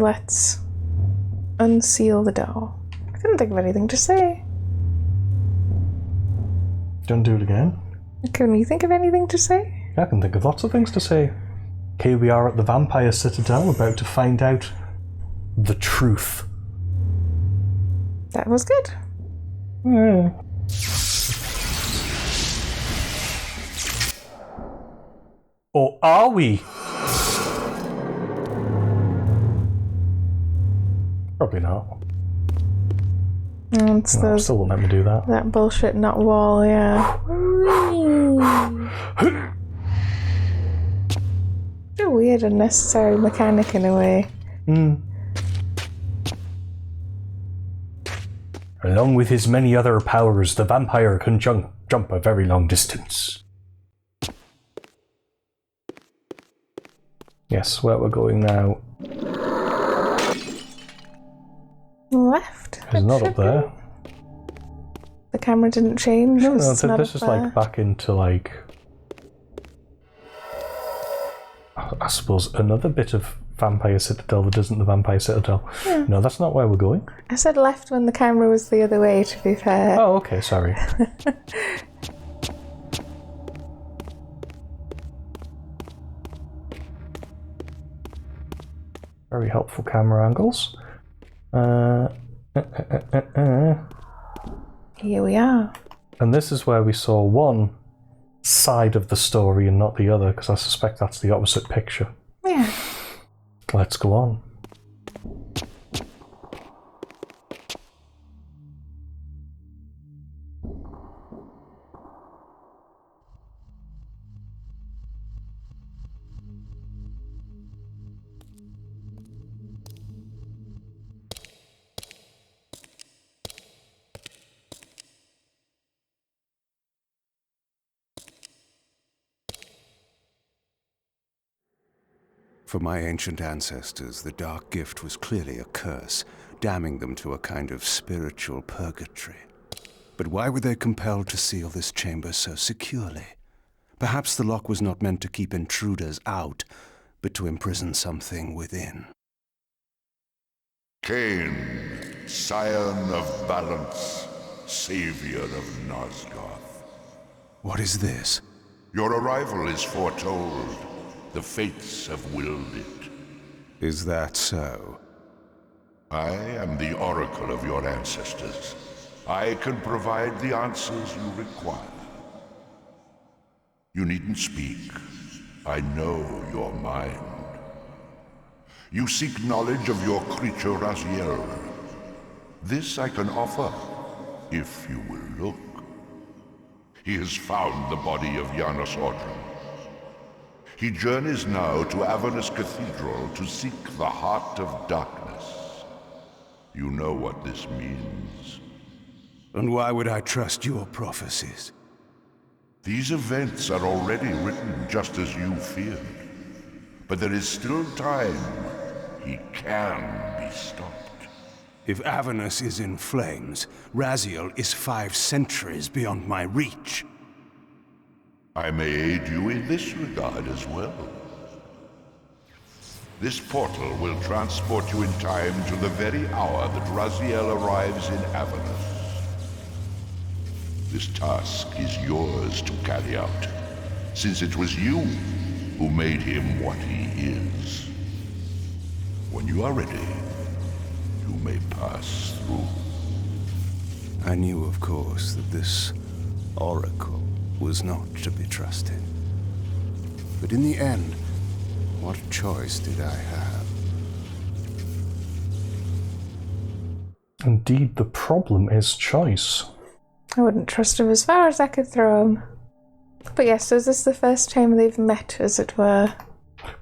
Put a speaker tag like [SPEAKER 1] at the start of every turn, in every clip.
[SPEAKER 1] Let's unseal the door. I couldn't think of anything to say.
[SPEAKER 2] Don't do it again.
[SPEAKER 1] Can you think of anything to say?
[SPEAKER 2] I can think of lots of things to say. Here we are at the Vampire Citadel, about to find out the truth.
[SPEAKER 1] That was good.
[SPEAKER 2] Or are we? Probably not.
[SPEAKER 1] It's
[SPEAKER 2] No, still won't let me do that.
[SPEAKER 1] That bullshit not wall, yeah. A weird, unnecessary mechanic in a way.
[SPEAKER 2] Along with his many other powers, the vampire can jump a very long distance. Yes, where we're going now.
[SPEAKER 1] Left?
[SPEAKER 2] It's not up there.
[SPEAKER 1] The camera didn't change?
[SPEAKER 2] No, this is like back into like... I suppose another bit of Vampire Citadel that isn't the Vampire Citadel. Yeah. No, that's not where we're going.
[SPEAKER 1] I said left when the camera was the other way, to be fair.
[SPEAKER 2] Oh, okay, sorry. Very helpful camera angles.
[SPEAKER 1] Here we are.
[SPEAKER 2] And this is where we saw one side of the story and not the other, because I suspect that's the opposite picture.
[SPEAKER 1] Yeah.
[SPEAKER 2] Let's go on.
[SPEAKER 3] For my ancient ancestors, the dark gift was clearly a curse, damning them to a kind of spiritual purgatory. But why were they compelled to seal this chamber so securely? Perhaps the lock was not meant to keep intruders out, but to imprison something within.
[SPEAKER 4] Kain, scion of balance, savior of Nosgoth.
[SPEAKER 3] What is this?
[SPEAKER 4] Your arrival is foretold. The fates have willed it.
[SPEAKER 3] Is that so?
[SPEAKER 4] I am the oracle of your ancestors. I can provide the answers you require. You needn't speak. I know your mind. You seek knowledge of your creature Raziel. This I can offer, if you will look. He has found the body of Janos Ordrum. He journeys now to Avernus Cathedral to seek the Heart of Darkness. You know what this means.
[SPEAKER 3] And why would I trust your prophecies?
[SPEAKER 4] These events are already written just as you feared. But there is still time. He can be stopped.
[SPEAKER 3] If Avernus is in flames, Raziel is 5 centuries beyond my reach.
[SPEAKER 4] I may aid you in this regard as well. This portal will transport you in time to the very hour that Raziel arrives in Avernus. This task is yours to carry out, since it was you who made him what he is. When you are ready, you may pass through.
[SPEAKER 3] I knew, of course, that this oracle was not to be trusted. But in the end, what choice did I have?
[SPEAKER 2] Indeed, the problem is choice.
[SPEAKER 1] I wouldn't trust him as far as I could throw him. But yes, so is this the first time they've met, as it were?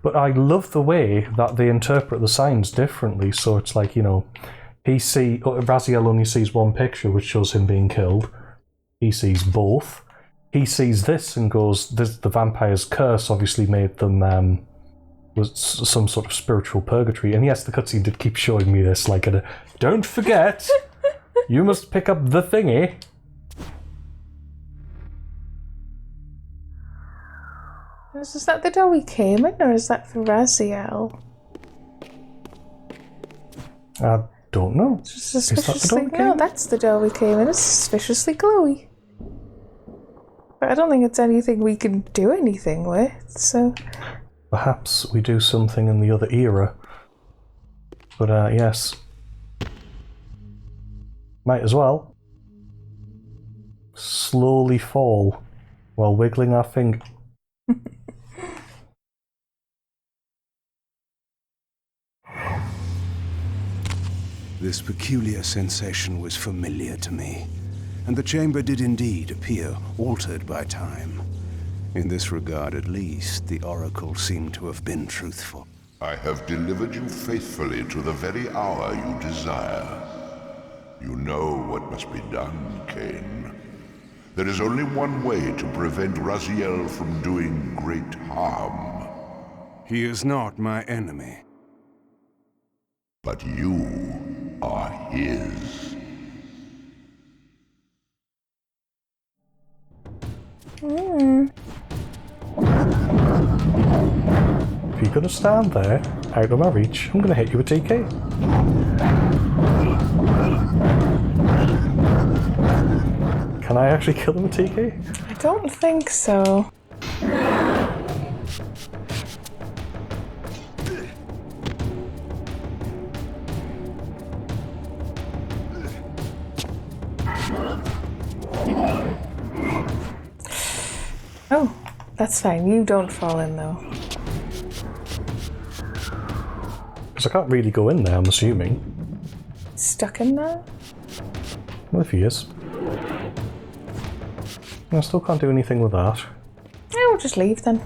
[SPEAKER 2] But I love the way that they interpret the signs differently. So it's like, you know, Raziel only sees one picture, which shows him being killed. He sees both. He sees this and goes, the vampire's curse obviously made them was some sort of spiritual purgatory. And yes, the cutscene did keep showing me this, like, don't forget, you must pick up the thingy.
[SPEAKER 1] Is that the door we came in, or is that for Raziel?
[SPEAKER 2] I don't know.
[SPEAKER 1] It's
[SPEAKER 2] Is that the
[SPEAKER 1] suspiciously...
[SPEAKER 2] door we
[SPEAKER 1] No,
[SPEAKER 2] came in?
[SPEAKER 1] that's the door we came in. It's suspiciously glowy. But I don't think it's anything we can do anything with, so...
[SPEAKER 2] Perhaps we do something in the other era. But, yes. Might as well. Slowly fall while wiggling our finger.
[SPEAKER 3] This peculiar sensation was familiar to me, and the chamber did indeed appear altered by time. In this regard, at least, the Oracle seemed to have been truthful.
[SPEAKER 4] I have delivered you faithfully to the very hour you desire. You know what must be done, Kain. There is only one way to prevent Raziel from doing great harm.
[SPEAKER 3] He is not my enemy.
[SPEAKER 4] But you are his.
[SPEAKER 2] If you're gonna stand there, out of my reach, I'm gonna hit you with TK. Can I actually kill him with TK?
[SPEAKER 1] I don't think so. Oh, that's fine. You don't fall in, though.
[SPEAKER 2] Because I can't really go in there, I'm assuming.
[SPEAKER 1] Stuck in there?
[SPEAKER 2] Well, if he is. I still can't do anything with that.
[SPEAKER 1] Yeah, we'll just leave then.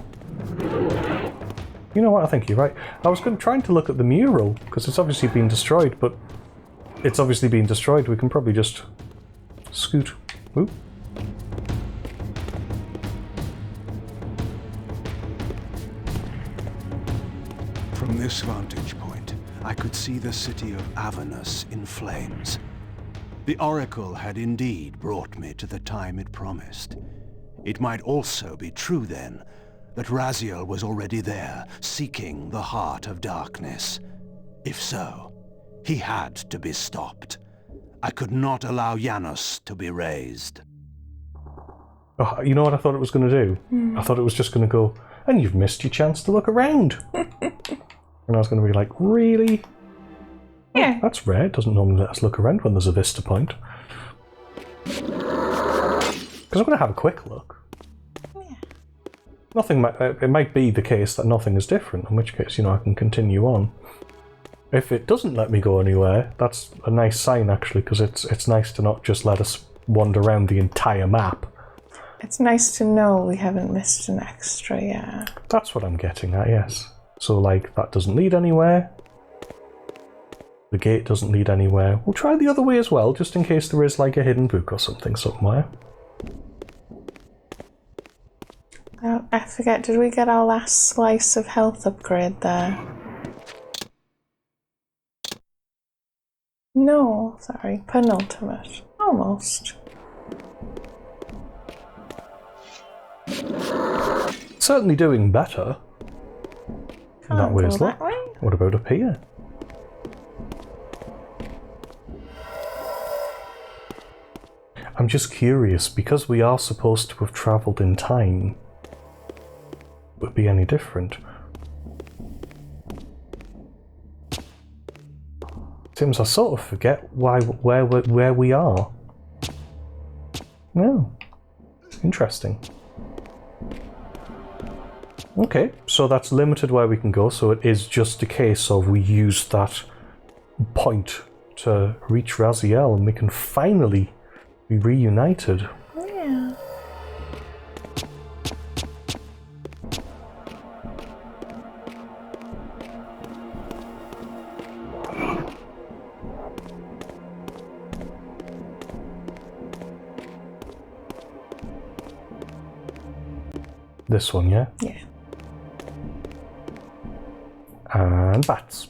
[SPEAKER 2] You know what, I think you're right. I was trying to look at the mural, because it's obviously been destroyed, but it's obviously been destroyed. We can probably just scoot. Oop.
[SPEAKER 3] From this vantage point, I could see the city of Avernus in flames. The Oracle had indeed brought me to the time it promised. It might also be true, then, that Raziel was already there, seeking the heart of darkness. If so, he had to be stopped. I could not allow Janus to be raised.
[SPEAKER 2] Oh, you know what I thought it was going to do? I thought it was just going to go, and you've missed your chance to look around. And I was going to be like, really?
[SPEAKER 1] Yeah.
[SPEAKER 2] Oh, that's rare. It doesn't normally let us look around when there's a vista point. Because I'm going to have a quick look.
[SPEAKER 1] Yeah.
[SPEAKER 2] Nothing. It might be the case that nothing is different, in which case, I can continue on. If it doesn't let me go anywhere, that's a nice sign, actually, because it's nice to not just let us wander around the entire map.
[SPEAKER 1] It's nice to know we haven't missed an extra, yeah.
[SPEAKER 2] That's what I'm getting at, yes. So, that doesn't lead anywhere. The gate doesn't lead anywhere. We'll try the other way as well, just in case there is, a hidden book or something somewhere.
[SPEAKER 1] Oh, I forget, did we get our last slice of health upgrade there? No, sorry, penultimate. Almost.
[SPEAKER 2] Certainly doing better. And that way is
[SPEAKER 1] that way?
[SPEAKER 2] What about up here? I'm just curious, because we are supposed to have travelled in time, would it be any different? Seems I sort of forget where we are. No. Interesting. Okay, so that's limited where we can go, so it is just a case of we use that point to reach Raziel and we can finally be reunited.
[SPEAKER 1] Yeah.
[SPEAKER 2] This one, yeah?
[SPEAKER 1] Yeah.
[SPEAKER 2] And bats.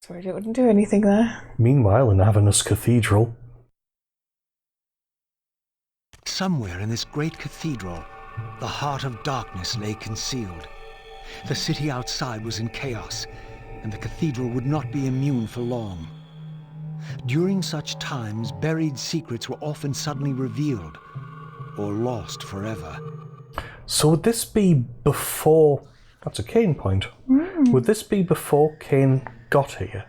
[SPEAKER 1] Sorry, it wouldn't do anything there.
[SPEAKER 2] Meanwhile, in Avernus Cathedral.
[SPEAKER 5] somewhere in this great cathedral, the heart of darkness lay concealed. The city outside was in chaos, and the cathedral would not be immune for long. During such times, buried secrets were often suddenly revealed, or lost forever.
[SPEAKER 2] So would this be before... That's a Kain point. Would this be before Kain got here?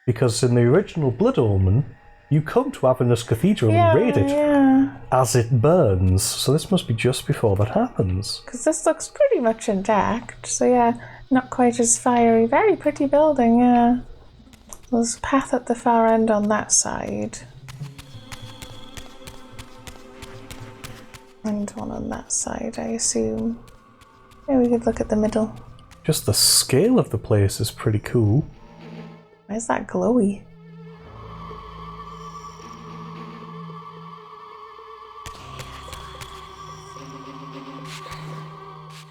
[SPEAKER 2] Because in the original Blood Omen, you come to Avernus Cathedral and raid it as it burns. So this must be just before that happens.
[SPEAKER 1] Because this looks pretty much intact. So yeah, not quite as fiery. Very pretty building, yeah. There's a path at the far end on that side. And one on that side, I assume. Yeah, we could look at the middle.
[SPEAKER 2] Just the scale of the place is pretty cool.
[SPEAKER 1] Where's that glowy?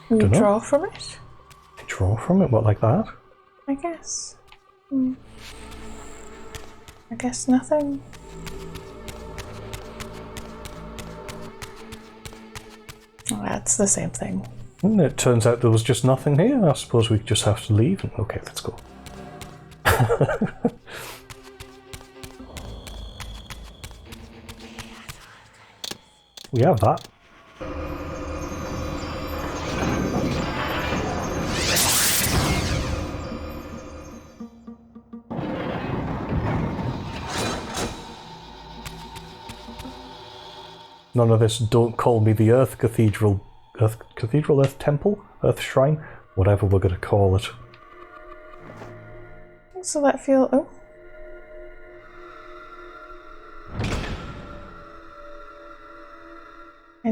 [SPEAKER 1] You
[SPEAKER 2] Dunno.
[SPEAKER 1] draw from it?
[SPEAKER 2] Draw from it? What, like that?
[SPEAKER 1] I guess. I guess nothing. Oh, that's the same thing.
[SPEAKER 2] And it turns out there was just nothing here. I suppose we just have to leave. Okay, let's go. We have that. None of this don't call me the Earth Cathedral. Earth Cathedral? Earth Temple? Earth Shrine? Whatever we're going to call it.
[SPEAKER 1] So that feel... Oh.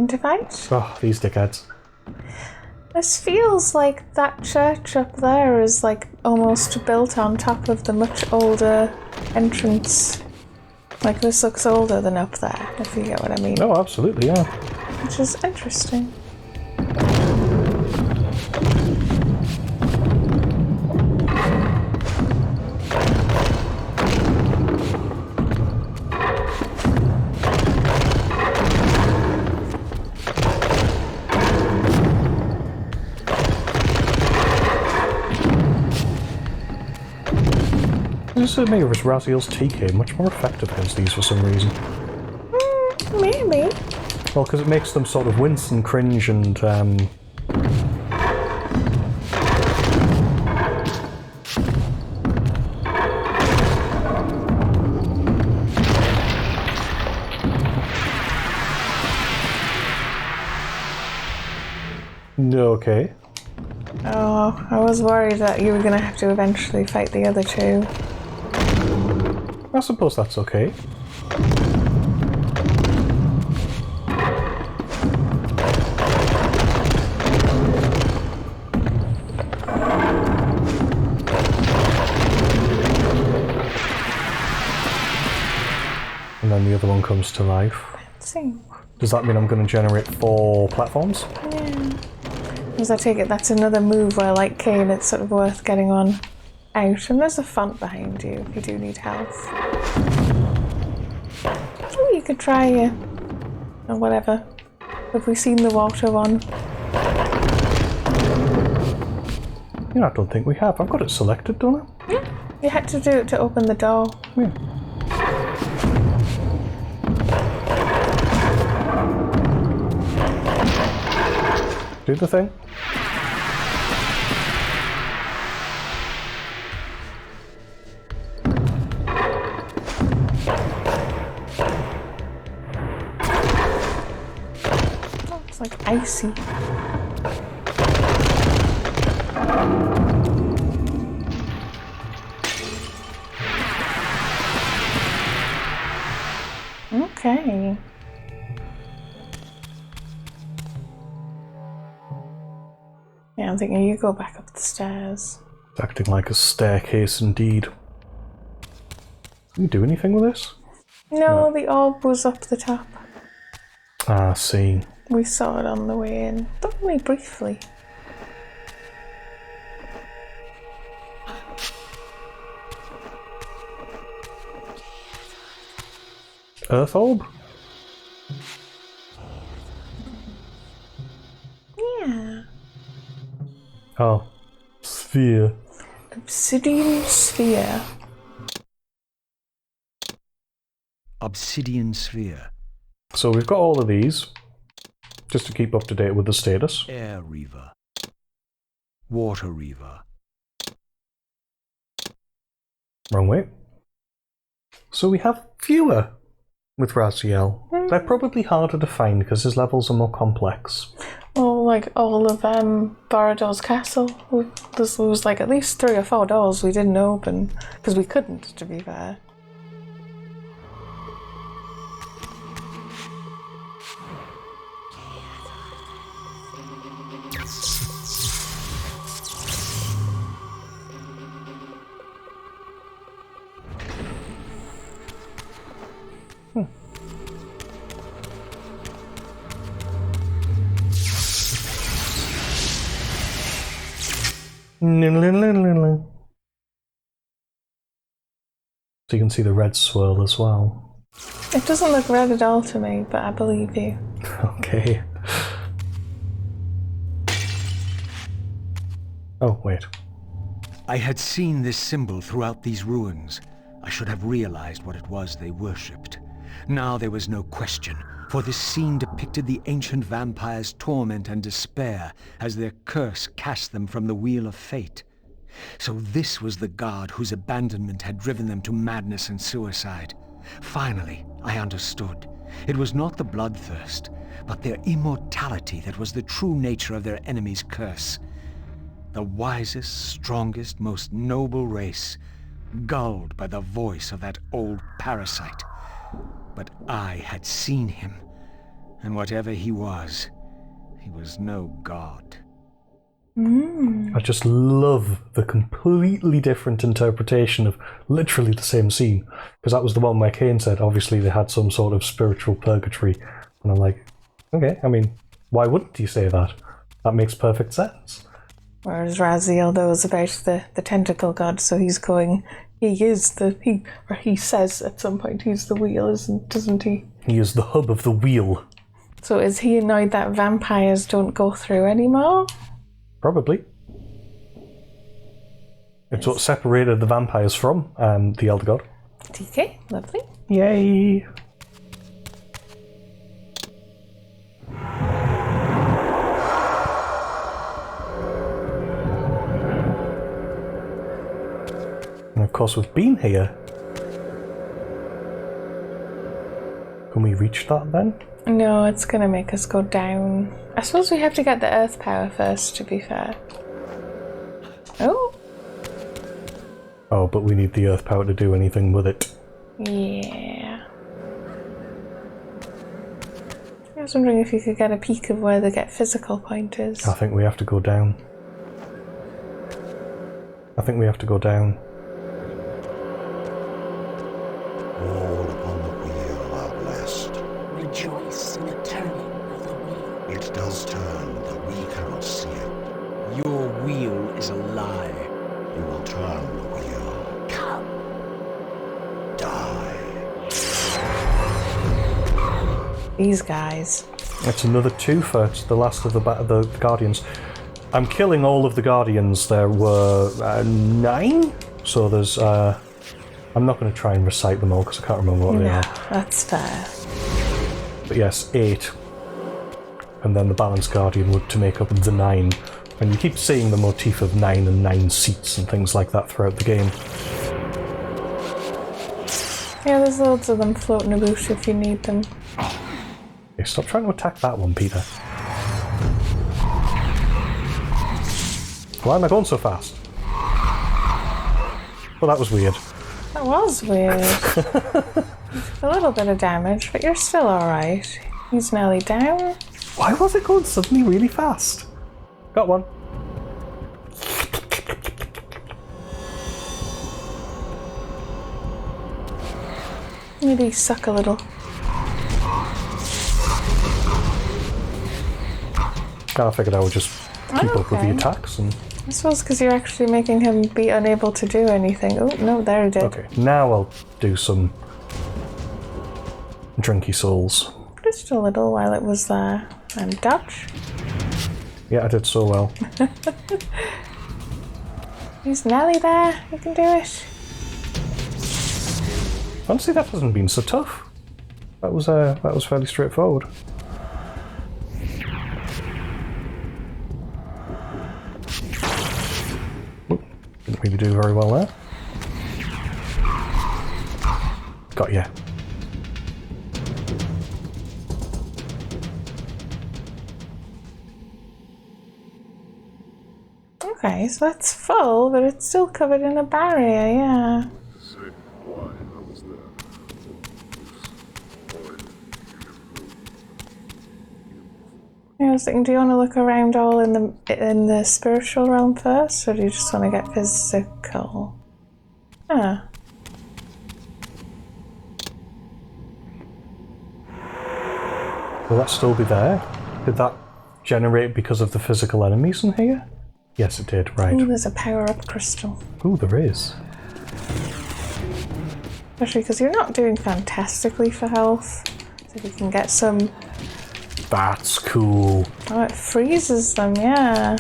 [SPEAKER 1] Defiance?
[SPEAKER 2] Oh, these dickheads.
[SPEAKER 1] This feels like that church up there is like almost built on top of the much older entrance. Like this looks older than up there, if you get what I mean.
[SPEAKER 2] Oh, absolutely, yeah.
[SPEAKER 1] Which is interesting.
[SPEAKER 2] This is me with Raziel's TK much more effective against these for some reason.
[SPEAKER 1] Maybe.
[SPEAKER 2] Well, because it makes them sort of wince and cringe and okay.
[SPEAKER 1] Oh, I was worried that you were going to have to eventually fight the other two.
[SPEAKER 2] I suppose that's okay. And then the other one comes to life.
[SPEAKER 1] Let's see.
[SPEAKER 2] Does that mean I'm going to generate 4 platforms?
[SPEAKER 1] Yeah. As I take it, that's another move where, like Kain, it's sort of worth getting on out. And there's a font behind you if you do need health. Oh, you could try or whatever. Have we seen the water one?
[SPEAKER 2] Yeah, I don't think we have. I've got it selected, don't I?
[SPEAKER 1] Yeah. You had to do it to open the door.
[SPEAKER 2] Yeah. Do the thing.
[SPEAKER 1] Oh, it's like icy. Okay. Yeah, I'm thinking you go back up the stairs.
[SPEAKER 2] It's acting like a staircase indeed. Can you do anything with this?
[SPEAKER 1] No, the orb was up the top.
[SPEAKER 2] Ah, see.
[SPEAKER 1] We saw it on the way in, but only briefly.
[SPEAKER 2] Earth orb? Oh. Sphere.
[SPEAKER 1] Obsidian sphere.
[SPEAKER 5] Obsidian sphere.
[SPEAKER 2] So we've got all of these, just to keep up to date with the status.
[SPEAKER 5] Air reaver. Water reaver.
[SPEAKER 2] Wrong way. So we have fewer with Raziel. They're probably harder to find because his levels are more complex.
[SPEAKER 1] Well, like all of Borodor's castle, there was like at least 3 or 4 doors we didn't open because we couldn't, to be fair.
[SPEAKER 2] So you can see the red swirl as well.
[SPEAKER 1] It doesn't look red at all to me, but I believe you.
[SPEAKER 2] Okay. Oh, wait.
[SPEAKER 5] I had seen this symbol throughout these ruins. I should have realized what it was they worshipped. Now there was no question, for this scene depicted the ancient vampires' torment and despair as their curse cast them from the wheel of fate. So this was the god whose abandonment had driven them to madness and suicide. Finally, I understood. It was not the bloodthirst, but their immortality that was the true nature of their enemy's curse. The wisest, strongest, most noble race, gulled by the voice of that old parasite. But I had seen him, and whatever he was no god.
[SPEAKER 2] I just love the completely different interpretation of literally the same scene. Because that was the one where Kain said, obviously they had some sort of spiritual purgatory. And I'm like, okay, I mean, why wouldn't you say that? That makes perfect sense.
[SPEAKER 1] Whereas Raziel knows about the tentacle god, so he's going, he says at some point he's the wheel, doesn't he?
[SPEAKER 2] He is the hub of the wheel.
[SPEAKER 1] So is he annoyed that vampires don't go through anymore?
[SPEAKER 2] Probably. It's what separated the vampires from the Elder God.
[SPEAKER 1] TK, lovely.
[SPEAKER 2] Yay! And of course we've been here. Can we reach that then?
[SPEAKER 1] No, it's gonna make us go down. I suppose we have to get the earth power first, to be fair. Oh!
[SPEAKER 2] Oh, but we need the earth power to do anything with it.
[SPEAKER 1] Yeah. I was wondering if you could get a peek of where the get physical point is.
[SPEAKER 2] I think we have to go down. I think we have to go down.
[SPEAKER 4] All upon the wheel are blessed.
[SPEAKER 6] Rejoice in the turning of the wheel.
[SPEAKER 4] It does turn, though we cannot see it.
[SPEAKER 5] Your wheel is a lie.
[SPEAKER 4] You will turn the wheel.
[SPEAKER 6] Come.
[SPEAKER 4] Die.
[SPEAKER 1] These guys.
[SPEAKER 2] It's another twofer. It's the last of the Guardians. I'm killing all of the Guardians. There were 9? So there's... I'm not going to try and recite them all because I can't remember what they are.
[SPEAKER 1] That's fair.
[SPEAKER 2] But yes, 8. And then the Balanced Guardian would to make up the 9. And you keep seeing the motif of 9 and 9 seats and things like that throughout the game.
[SPEAKER 1] Yeah, there's loads of them floating about if you need them.
[SPEAKER 2] Okay, stop trying to attack that one, Peter. Why am I going so fast? Well, that was weird.
[SPEAKER 1] That was weird. A little bit of damage, but you're still alright. He's nearly down.
[SPEAKER 2] Why was it going suddenly really fast? Got one.
[SPEAKER 1] Maybe suck a little.
[SPEAKER 2] I figured I would just keep up with the
[SPEAKER 1] Okay.
[SPEAKER 2] attacks and...
[SPEAKER 1] I suppose because you're actually making him be unable to do anything. Oh, no, there he did.
[SPEAKER 2] Okay, now I'll do some drinky souls.
[SPEAKER 1] Just a little while it was there. And dodge.
[SPEAKER 2] Yeah, I did so well.
[SPEAKER 1] Is Nelly there? You can do it.
[SPEAKER 2] Honestly, that hasn't been so tough. That was fairly straightforward. Oop, didn't really do very well there. Got ya.
[SPEAKER 1] Okay, so that's full, but it's still covered in a barrier, yeah. Yeah, I was thinking, do you want to look around all in the spiritual realm first, or do you just want to get physical? Ah.
[SPEAKER 2] Will that still be there? Did that generate because of the physical enemies in here? Yes, it did, right.
[SPEAKER 1] Ooh, there's a power-up crystal.
[SPEAKER 2] Ooh, there is.
[SPEAKER 1] Especially because you're not doing fantastically for health. So if you can get some...
[SPEAKER 2] That's cool.
[SPEAKER 1] Oh, it freezes them, yeah.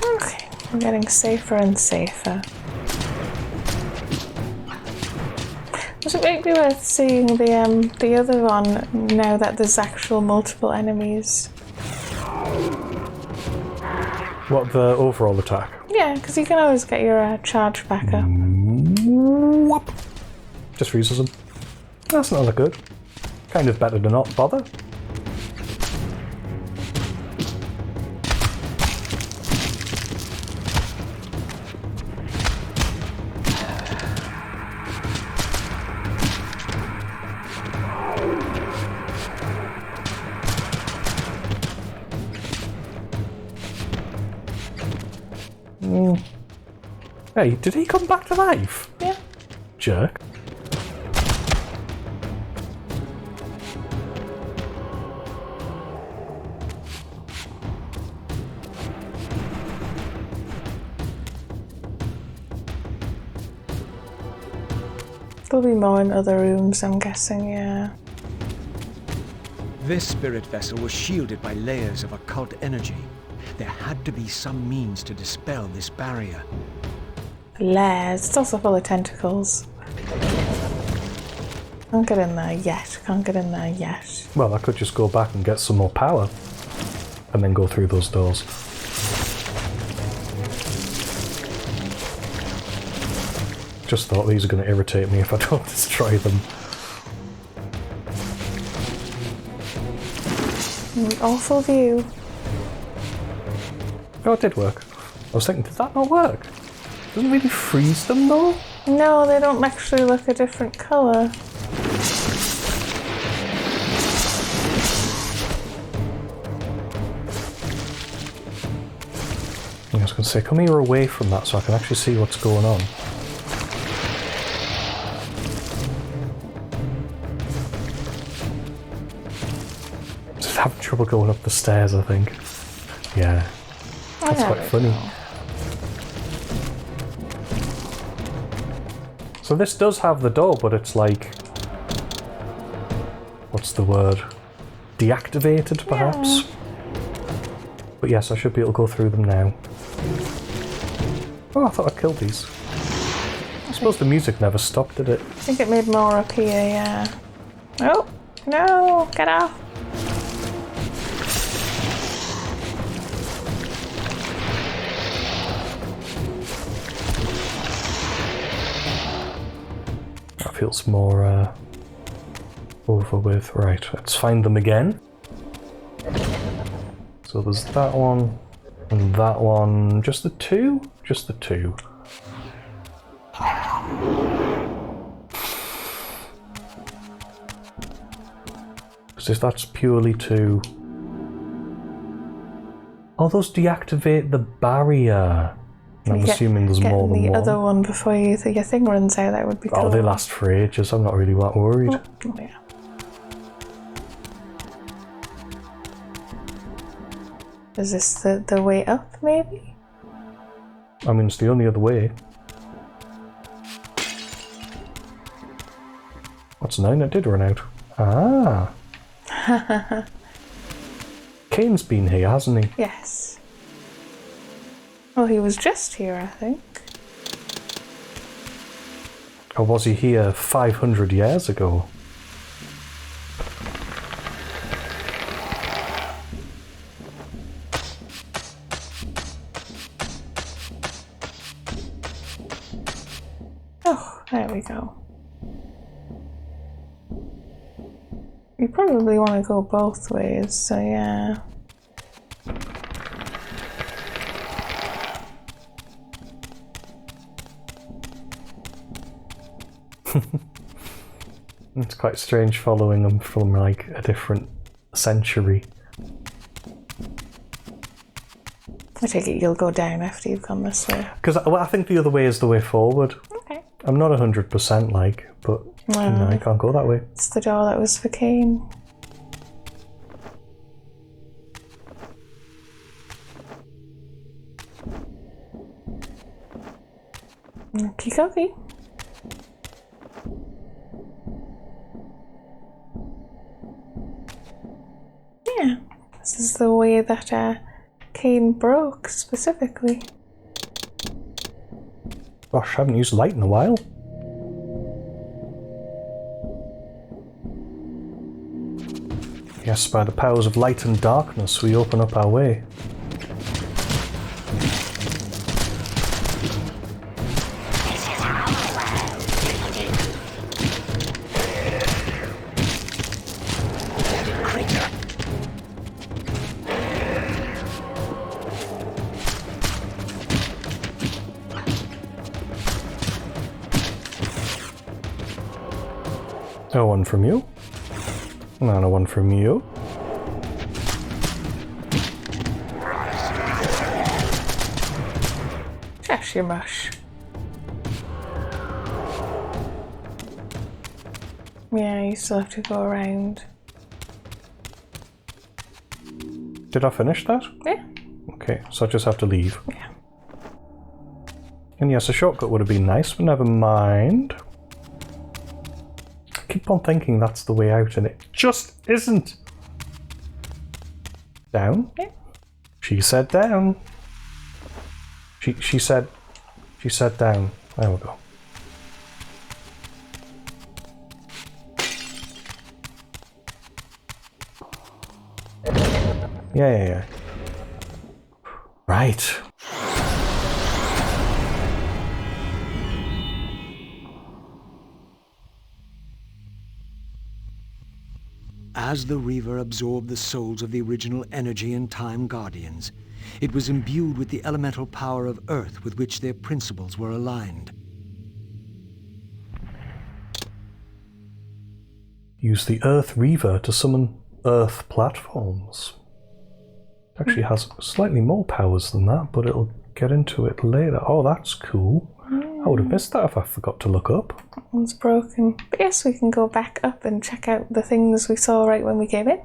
[SPEAKER 1] Okay, I'm getting safer and safer. Does it make me worth seeing the other one now that there's actual multiple enemies?
[SPEAKER 2] What, the overall attack?
[SPEAKER 1] Yeah, because you can always get your charge back up.
[SPEAKER 2] Whoop. Just freezes them. That's not that good. Kind of better to not bother. Hey, did he come back to life?
[SPEAKER 1] Yeah.
[SPEAKER 2] Jerk.
[SPEAKER 1] There'll be more in other rooms, I'm guessing, yeah.
[SPEAKER 5] This spirit vessel was shielded by layers of occult energy. There had to be some means to dispel this barrier.
[SPEAKER 1] Layers. It's also full of tentacles. Can't get in there yet. Can't get in there yet.
[SPEAKER 2] Well, I could just go back and get some more power. And then go through those doors. Just thought these are going to irritate me if I don't destroy them.
[SPEAKER 1] Awful view.
[SPEAKER 2] Oh, it did work. I was thinking, did that not work? Doesn't really freeze them though?
[SPEAKER 1] No, they don't actually look a different colour.
[SPEAKER 2] I was going to say, come here away from that so I can actually see what's going on. Just having trouble going up the stairs, I think. Yeah, that's quite funny. So this does have the door, but it's like... what's the word? Deactivated, perhaps? Yeah. But yes, I should be able to go through them now. Oh, I thought I killed these. I suppose the music never stopped, did it?
[SPEAKER 1] I think it made more up here, yeah. Oh, no, get off.
[SPEAKER 2] That feels more over with. Right, let's find them again. So there's that one and that one. Just the two? Just the two. Because if that's purely two... oh, those deactivate the barrier. I'm assuming there's more than
[SPEAKER 1] the
[SPEAKER 2] one.
[SPEAKER 1] other one before your thing runs out. That would be cool.
[SPEAKER 2] Oh, they last for ages. I'm not really that worried.
[SPEAKER 1] Oh, yeah. Is this the way up, maybe?
[SPEAKER 2] I mean, it's the only other way. What's 9? It did run out. Ah. Kain's been here, hasn't he?
[SPEAKER 1] Yes. Well, he was just here, I think.
[SPEAKER 2] Or was he here 500 years ago?
[SPEAKER 1] Oh, there we go. You probably want to go both ways, so yeah.
[SPEAKER 2] It's quite strange following them from like a different century.
[SPEAKER 1] I take it you'll go down after you've gone this way.
[SPEAKER 2] Because I think the other way is the way forward.
[SPEAKER 1] Okay.
[SPEAKER 2] I'm not 100% like, but you know, I can't go that way.
[SPEAKER 1] It's the door that was for Kain. Okie dokie. Yeah, this is the way that Kain broke specifically.
[SPEAKER 2] Gosh, I haven't used light in a while. Yes, by the powers of light and darkness, we open up our way. A one from you. And a one from you.
[SPEAKER 1] Cheshire mush. Yeah, you still have to go around.
[SPEAKER 2] Did I finish that?
[SPEAKER 1] Yeah.
[SPEAKER 2] Okay, so I just have to leave.
[SPEAKER 1] Yeah.
[SPEAKER 2] And yes, a shortcut would have been nice, but never mind. I keep on thinking that's the way out, and it just isn't. Down?
[SPEAKER 1] Yeah.
[SPEAKER 2] She said down. She said down. There we go. Yeah. Right.
[SPEAKER 5] As the Reaver absorbed the souls of the original Energy and Time Guardians, it was imbued with the elemental power of Earth with which their principles were aligned.
[SPEAKER 2] Use the Earth Reaver to summon Earth platforms. Actually has slightly more powers than that, but it'll get into it later. Oh, that's cool. I would have missed that if I forgot to look up.
[SPEAKER 1] That one's broken. But yes, we can go back up and check out the things we saw right when we came in.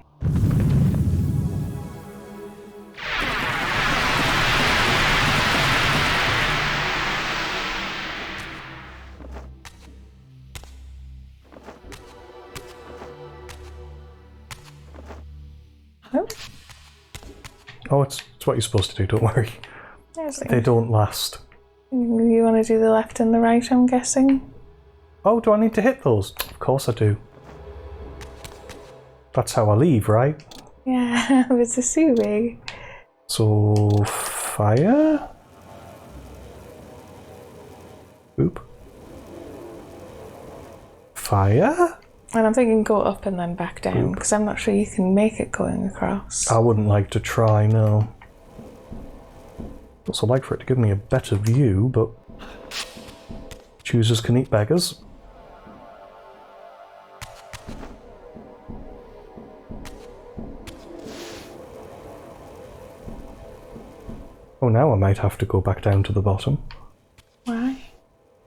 [SPEAKER 2] Oh, it's what you're supposed to do, don't worry. They don't last.
[SPEAKER 1] You want to do the left and the right, I'm guessing?
[SPEAKER 2] Oh, do I need to hit those? Of course I do. That's how I leave, right?
[SPEAKER 1] Yeah, I was assuming.
[SPEAKER 2] So, fire? Oop. Fire?
[SPEAKER 1] And I'm thinking go up and then back down, because I'm not sure you can make it going across.
[SPEAKER 2] I wouldn't like to try, no. Also like for it to give me a better view, but choosers can eat beggars. Oh, Oh, now I might have to go back down to the bottom.
[SPEAKER 1] Why?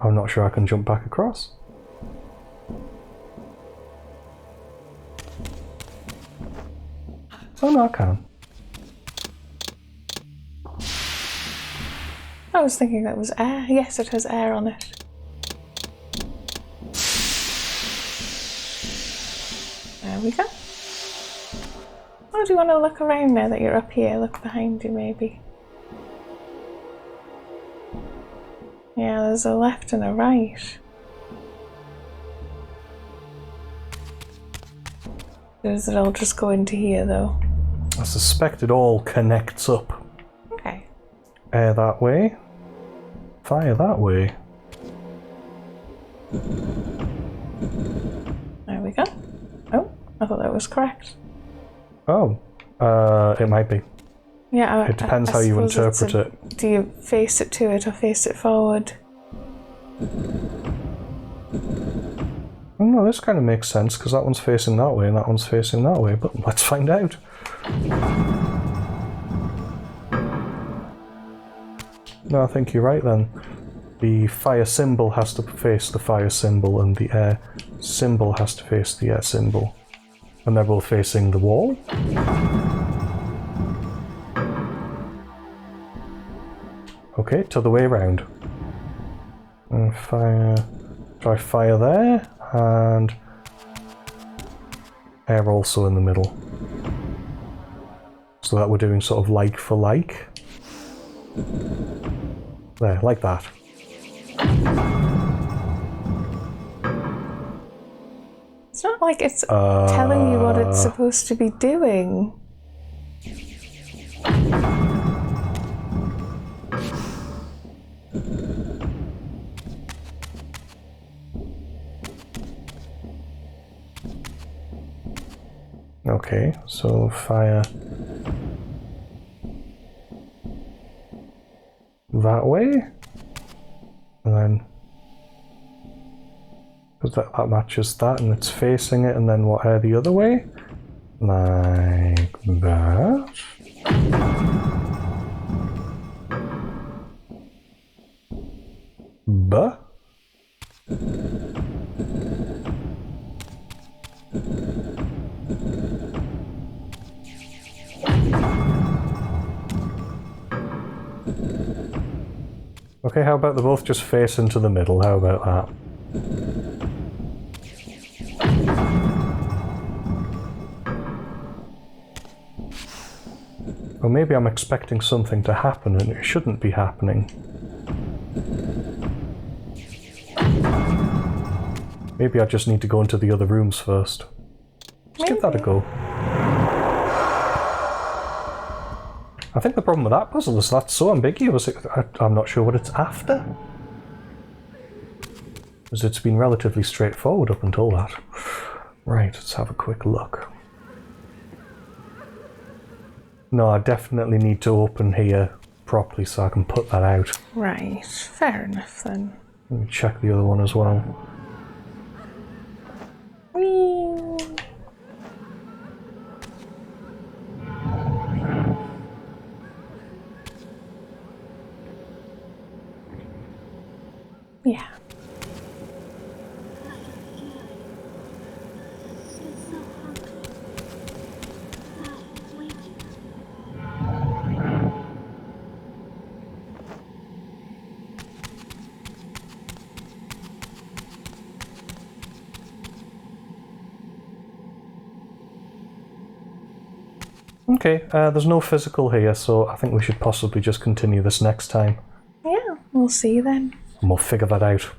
[SPEAKER 2] I'm not sure I can jump back across. Oh no, I can.
[SPEAKER 1] I was thinking that was air. Yes, it has air on it. There we go. Oh, do you want to look around now that you're up here? Look behind you, maybe. Yeah, there's a left and a right. Does it all just go into here, though?
[SPEAKER 2] I suspect it all connects up.
[SPEAKER 1] Okay.
[SPEAKER 2] Air that way. Fire that way.
[SPEAKER 1] There we go. Oh, I thought that was correct.
[SPEAKER 2] Oh, it might be.
[SPEAKER 1] Yeah,
[SPEAKER 2] It depends how you
[SPEAKER 1] suppose
[SPEAKER 2] interpret it.
[SPEAKER 1] Do you face it to it or face it forward?
[SPEAKER 2] Oh no, this kind of makes sense because that one's facing that way and that one's facing that way, but let's find out. No, I think you're right then. The fire symbol has to face the fire symbol and the air symbol has to face the air symbol. And they're both facing the wall. Okay, to the way around. And fire... Try fire there, and... air also in the middle. So that we're doing sort of like for like. There, like that.
[SPEAKER 1] It's not like it's telling you what it's supposed to be doing.
[SPEAKER 2] Okay, so fire that way, and then because that matches that and it's facing it, and then what, air the other way? Like that. Buh. Okay, how about they both just face into the middle? How about that? Or maybe I'm expecting something to happen and it shouldn't be happening. Maybe I just need to go into the other rooms first. Let's give that a go. I think the problem with that puzzle is that's so ambiguous, I'm not sure what it's after. Because it's been relatively straightforward up until that. Right, let's have a quick look. No, I definitely need to open here properly so I can put that out.
[SPEAKER 1] Right, fair enough then.
[SPEAKER 2] Let me check the other one as well.
[SPEAKER 1] Whee! Yeah.
[SPEAKER 2] Okay, there's no physical here, so I think we should possibly just continue this next time.
[SPEAKER 1] Yeah, we'll see then.
[SPEAKER 2] And we'll figure that out.